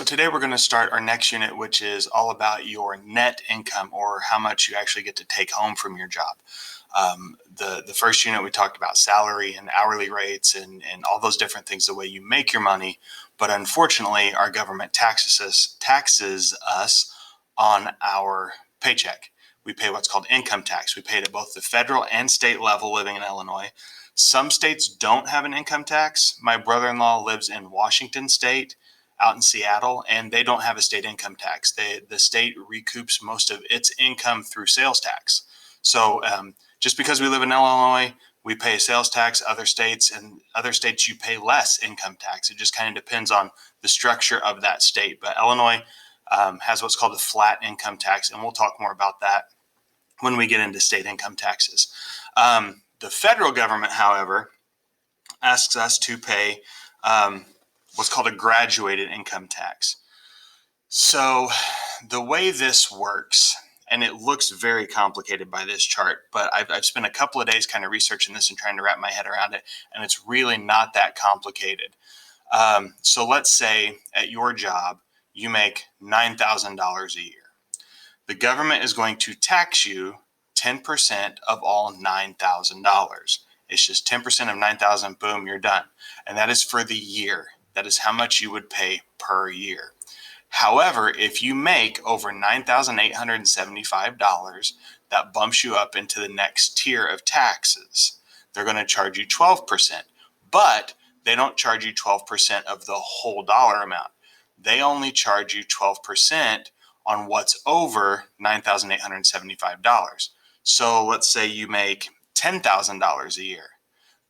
today we're going to start our next unit, which is all about your net income, or how much you actually get to take home from your job. The first unit we talked about salary and hourly rates and all those different things, the way you make your money. But unfortunately, our government taxes us on our paycheck. We pay what's called income tax. We pay it at both the federal and state level living in Illinois. Some states don't have an income tax. My brother-in-law lives in Washington State, out in Seattle, and they don't have a state income tax. The state recoups most of its income through sales tax. So just because we live in Illinois, we pay sales tax. Other states you pay less income tax. It just kind of depends on the structure of that state. But Illinois has what's called a flat income tax, and we'll talk more about that when we get into state income taxes. The federal government, however, asks us to pay what's called a graduated income tax. So the way this works, and it looks very complicated by this chart, but I've spent a couple of days kind of researching this and trying to wrap my head around it, and it's really not that complicated. So let's say at your job, you make $9,000 a year. The government is going to tax you 10% of all $9,000. It's just 10% of 9,000, boom, you're done. And that is for the year. That is how much you would pay per year. However, if you make over $9,875, that bumps you up into the next tier of taxes. They're going to charge you 12%, but they don't charge you 12% of the whole dollar amount. They only charge you 12% on what's over $9,875. So let's say you make $10,000 a year.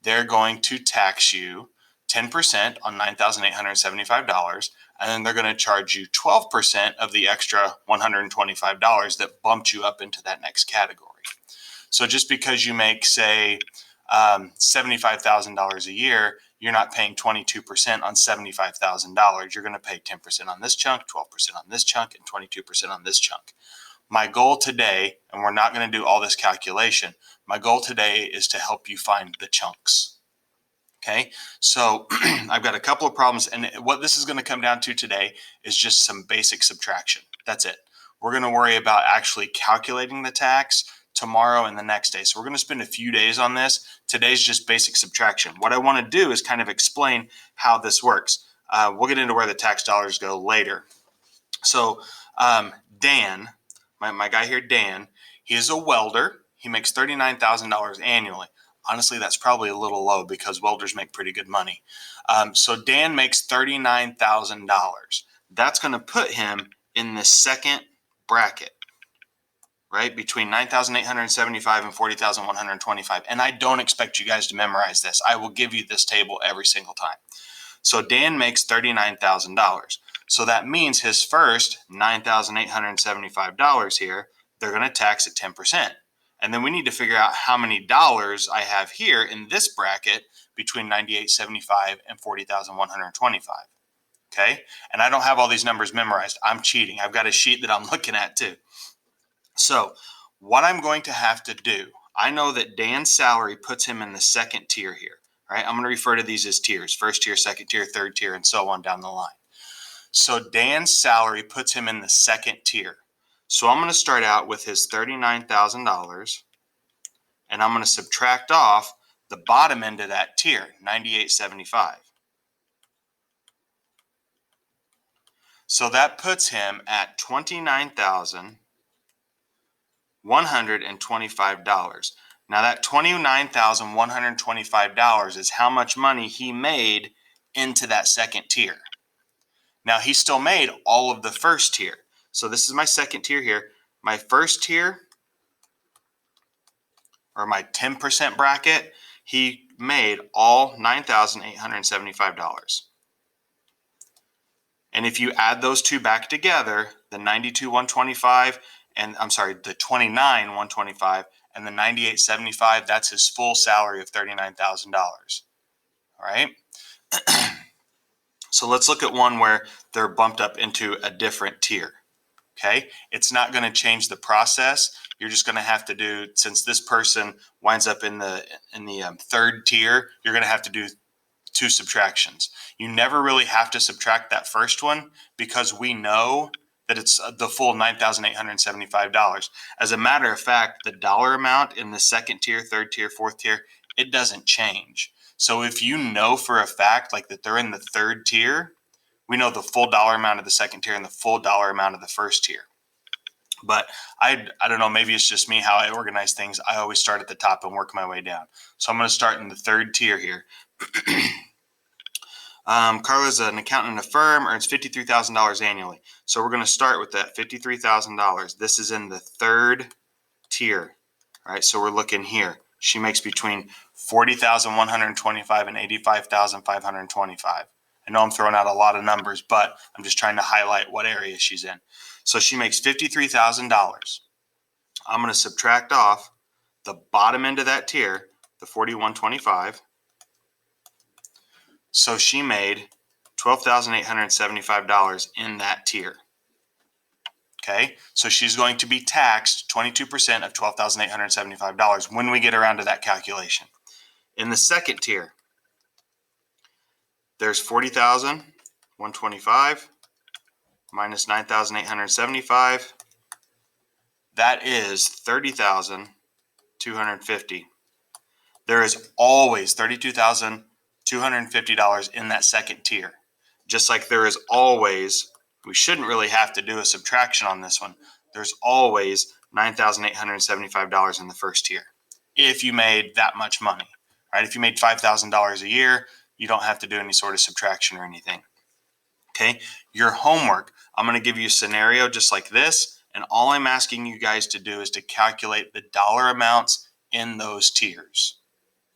They're going to tax you 10% on $9,875, and then they're going to charge you 12% of the extra $125 that bumped you up into that next category. So just because you make, say, $75,000 a year, you're not paying 22% on $75,000. You're going to pay 10% on this chunk, 12% on this chunk, and 22% on this chunk. My goal today, and we're not going to do all this calculation, my goal today is to help you find the chunks. Okay, so I've got a couple of problems, and what this is going to come down to today is just some basic subtraction. That's it. We're going to worry about actually calculating the tax tomorrow and the next day. So we're going to spend a few days on this. Today's just basic subtraction. What I want to do is kind of explain how this works. We'll get into where the tax dollars go later. So Dan, my guy here, Dan, he is a welder. He makes $39,000 annually. Honestly, that's probably a little low because welders make pretty good money. So Dan makes $39,000. That's going to put him in the second bracket, right? Between $9,875 and $40,125. And I don't expect you guys to memorize this. I will give you this table every single time. So Dan makes $39,000. So that means his first $9,875 here, they're going to tax at 10%. And then we need to figure out how many dollars I have here in this bracket between $9,875 and $40,125. Okay? And I don't have all these numbers memorized. I'm cheating. I've got a sheet that I'm looking at too. So what I'm going to have to do, I know that Dan's salary puts him in the second tier here. Right? I'm going to refer to these as tiers. First tier, second tier, third tier, and so on down the line. So Dan's salary puts him in the second tier. So I'm going to start out with his $39,000, and I'm going to subtract off the bottom end of that tier, $9,875. So that puts him at $29,125. Now that $29,125 is how much money he made into that second tier. Now he still made all of the first tier. So this is my second tier here. My first tier, or my 10% bracket, he made all $9,875. And if you add those two back together, the $92,125 and the $29,125 and the $9,875, that's his full salary of $39,000. All right. So let's look at one where they're bumped up into a different tier. Okay, it's not going to change the process. You're just going to have to do, since this person winds up in the third tier, you're going to have to do two subtractions. You never really have to subtract that first one because we know that it's the full $9,875. As a matter of fact, the dollar amount in the second tier, third tier, fourth tier, it doesn't change. So if you know for a fact like that they're in the third tier, we know the full dollar amount of the second tier and the full dollar amount of the first tier. But I don't know, maybe it's just me how I organize things. I always start at the top and work my way down. So I'm going to start in the third tier here. Carla's an accountant in a firm, earns $53,000 annually. So we're going to start with that $53,000. This is in the third tier. All right, so we're looking here. She makes between $40,125 and $85,525. I know I'm throwing out a lot of numbers, but I'm just trying to highlight what area she's in. So she makes $53,000. I'm going to subtract off the bottom end of that tier, the $41,125. So she made $12,875 in that tier. Okay, so she's going to be taxed 22% of $12,875 when we get around to that calculation. In the second tier, there's $40,125 minus $9,875. That is $30,250. There is always $32,250 in that second tier. Just like there is always, we shouldn't really have to do a subtraction on this one. There's always $9,875 in the first tier. If you made that much money, right? If you made $5,000 a year, you don't have to do any sort of subtraction or anything. Okay, your homework, I'm going to give you a scenario just like this, and all I'm asking you guys to do is to calculate the dollar amounts in those tiers.